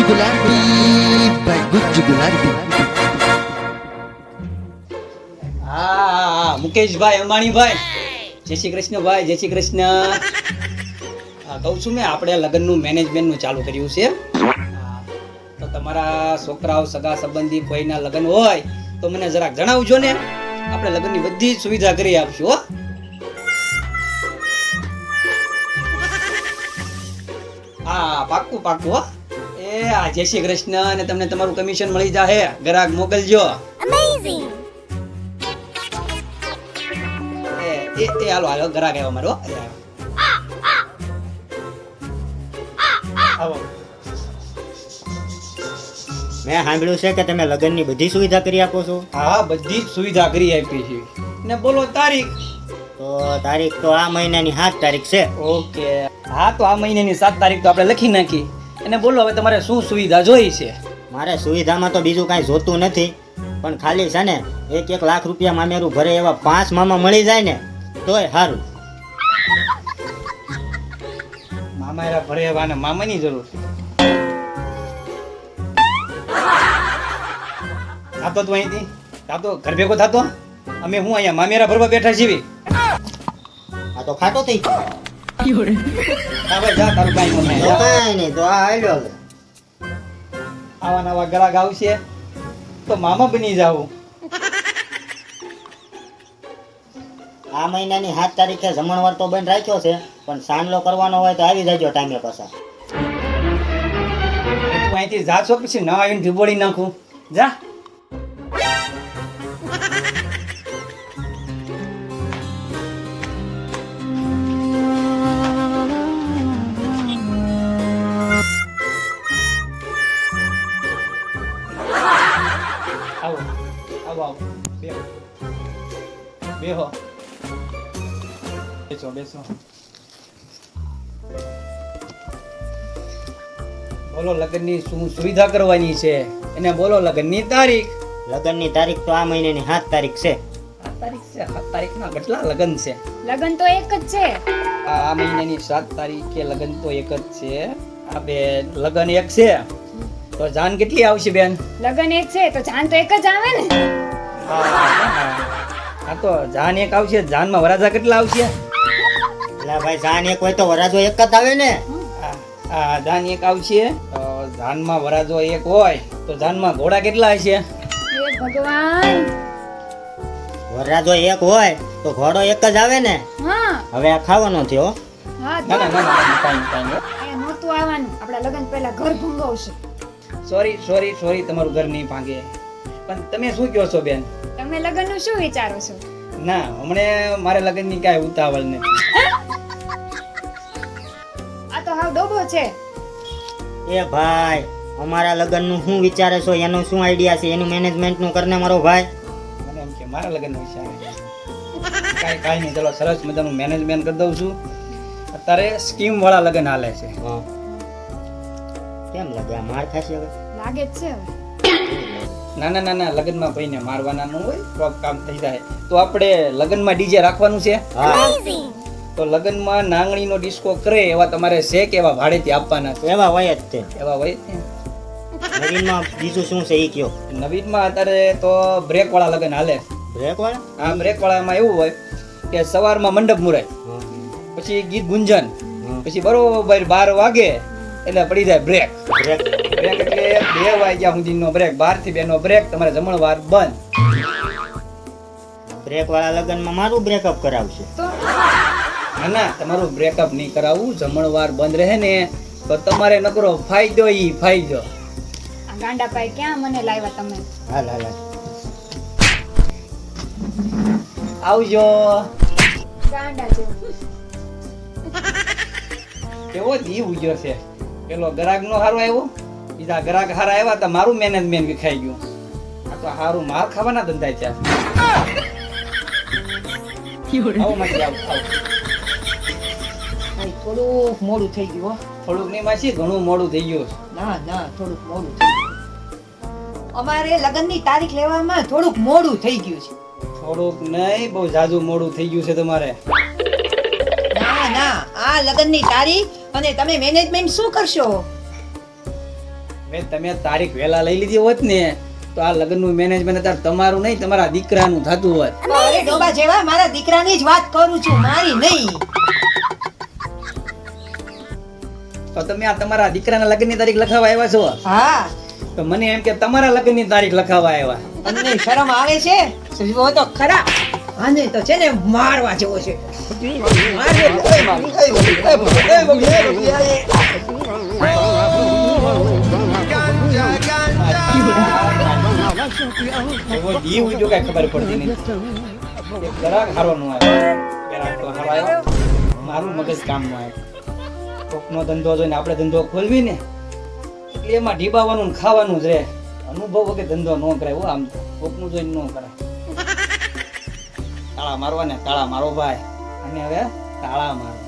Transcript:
ગુલાબી. હા મુકેશભાઈ અંબાણીભાઈ, જય શ્રી કૃષ્ણ ભાઈ, જય શ્રી કૃષ્ણ. કહું છું મેં આપણે લગ્નનું મેનેજમેન્ટનું ચાલુ કર્યું છે. તો તમારા છોકરાઓ સગા સંબંધી કોઈના લગ્ન હોય તો મને જરાક જણાવજો ને, આપણે લગ્નની બધી જ સુવિધા કરી આપશું હો. હા પાક્કું પાક્કું હો. એ આ જય શ્રી કૃષ્ણ, અને તમને તમારું કમિશન મળી જાહે, ગ્રાહક મોકલજો. એ હાલો હાલો ગ્રાહક આવ્યો મારો. આવો. મેં સાંભળ્યું છે કે તમે લગ્નની બધી સુવિધા કરી આપો છો. હા બધી જ સુવિધા કરી આપી છે. ને બોલો તારીખ? તો તારીખ તો આ મહિનાની 7 તારીખ છે. ઓકે હા, તો આ મહિનાની 7 તારીખ તો આપણે લખી નાખી. અને બોલો હવે તમારે શું સુવિધા જોઈ છે? મારે સુવિધામાં તો બીજું કાંઈ જોતું નથી, પણ ખાલી છે ને 1 લાખ રૂપિયા મામેરું ભરે એવા 5 મામા મળી જાય ને તોય સારું. મામા એરા ભરે એવા ને મામાની જરૂર છે. થાતો તું અહીંથી થાતો ઘર ભેગો થાતો. અમે હું અહીંયા મામેરા ભરવા બેઠા છીએ. આ તો ખાટો થઈ ગયો. હા ભાઈ જા, તારું કાંઈ ન થાય. કાંઈ નહીં, તો આ આવ્યો હવે. આવા નવા ગ્રાહક આવશે તો મામા બની જાવું. આ મહિનાની 7 તારીખે જમણવાર તો બંધ રાખ્યો છે, પણ સાંજલો કરવાનો હોય તો આવી જાજો ટાઈમે પાછા. તું અહીંથી જા છો, પછી ના આવીને ઢીબોડી નાખું. જા. આવો આવો આવો, બેહો બેહો, બેસો બેસો. બોલો લગ્નની શું સુવિધા કરવાની છે, એને બોલો લગ્નની તારીખ. લગ્નની તારીખ તો આ મહિનાની 7 તારીખ છે. 7 તારીખ છે. 7 તારીખના કેટલા લગ્ન છે? લગન તો એક જ છે. આ મહિનાની 7 તારીખે લગ્ન તો એક જ છે. આ બે લગ્ન એક છે તો જાન કેટલી આવશે બેન? લગન એક છે તો જાન તો એક જ આવે ને. હા તો જાન એક આવશે, જાનમાં વરાજા કેટલા આવશે? એટલે ભાઈ જાન એક હોય તો વરાજો એક જ આવે ને. આ જાન એક આવશે તો જાનમાં વરાજો એક હોય તો જાનમાં ઘોડા કેટલા હશે? હે ભગવાન. વરાજો એક હોય તો ઘોડો એક જ આવે ને. હા હવે આ ખાવાનો થયો. હા ના ના ના ના, કાંઈ કાંઈ. એ નહોતું આવવાનું, આપણા લગન પહેલા ઘર ભંગાવશે. સોરી સોરી સોરી, તમારું ઘર નહીં ભાંગે. પણ તમે શું કહો છો બેન? તમે લગન નું શું વિચારો છો? ના હમણે મારે લગ્નની કાંઈ ઉતાવળ નથી. આ તો હાવ ડોબો છે. એ ભાઈ અમારા લગ્નનું શું વિચારે છો, એનું શું આઈડિયા છે, એનું મેનેજમેન્ટનું કરને મારો ભાઈ. મને એમ કે મારા લગ્ન વિશે કાંઈ નહીં, ચલો સરસ મજાનું મેનેજમેન્ટ કરી દઉં છું. અત્યારે સ્કીમ વાળા લગ્ન હાલે છે. હા. કેમ લાગે આ માર ખાશે હવે? લાગે જ છે હવે. ના ના ના ના, લગ્નમાં ભાઈને મારવાના ન હોય, તો કામ થઈ જાય. તો આપણે લગ્નમાં ડીજે રાખવાનું છે. હા. તો લગ્નમાં નાંગણીનો ડિસ્કો કરે એવા તમારે છે કે એવા ભાડેથી આપવાના છે? એવા હોય જ તે. એવા હોય છે. નવીનમાં બીજું શું છે એ કયો. નવીનમાં અત્યારે તો બ્રેક વાળા લગ્ન હાલે. બ્રેક વાળા? આ બ્રેક વાળામાં એવું હોય કે સવારમાં મંડપ મુરાય, પછી ગીત ગુંજન, પછી બરોબર 12 વાગે એટલે પડી જાય બ્રેક. બ્રેક બ્રેક એટલે 2 વાગ્યા સુધીનો બ્રેક, 12 થી 2 નો બ્રેક, તમારે જમણવાર બંધ. બ્રેક વાળા લગ્નમાં મારું બ્રેકઅપ કરાવશે. તો ના ના, તમારું બ્રેકઅપ નહીં કરાવવું, જમણવાર બંધ રહે ને તો તમારે નકરો ફાયદો ઈ ફાયદો. આ ગાંડા પાઈ ક્યાં મને લાવ્યા તમે? હાલ હાલ હાલ. આવજો. ગાંડા જેવું. કેવો દી ઉજ્યો છે. પેલો ગ્રાહક નો હારો આવ્યો, બીજા ગ્રાહક હારા આવ્યા તો મારું મેનેજમેન્ટ વિખાઈ ગયું. આ તો હારું માર ખાવાના ધંધા છે. આવો માસી, આવો આવો. થોડુંક મોડું થઈ ગયું હો. થોડુંક નહીં માસી, ઘણું મોડું થઈ ગયું. ના ના થોડુંક મોડું થઈ ગયું. અમારે લગ્નની તારીખ લેવામાં થોડુંક મોડું થઈ ગયું છે. થોડુંક નહીં, બહુ જાજુ મોડું થઈ ગયું છે તમારે. ના ના, આ લગ્નની તારીખ અને તમે મેનેજમેન્ટ શું કરશો? હવે તમે તારીખ વહેલા લઈ લીધી હોત ને તો આ લગ્નનું મેનેજમેન્ટ અત્યારે તમારું નહીં તમારા દીકરાનું થતું હોત. અરે ડોબા જેવા મારા દીકરાની જ વાત કરું છું, મારી નહીં. તો તમે આ તમારા દીકરાના લગ્નની તારીખ લખાવવા આવ્યા છો હા, તો મને એમ કે તમારા લગ્નની તારીખ લખાવવા આવ્યા. તમને શરમ આવે છે? જુઓ તો ખરા, આને તો છે ને મારવા જેવો છે. એવો જીવ ઉડ્યો કાંઈ ખબર પડતી નહીં. એક ગ્રાહક હારો નો આવ્યો, ગ્રાહક તો હારો આવ્યો, મારું મગજ કામ નો આવ્યું. કોકનો ધંધો જોઈને આપણે ધંધો ખોલવી ને એટલે એમાં ઢીબાવાનું ને ખાવાનું જ રહે. અનુભવ વગર ધંધો ન કરાય. આમ કોકનું જોઈને ન કરાય. તાળા મારવા ને તાળા મારો ભાઈ, અને હવે તાળા મારો.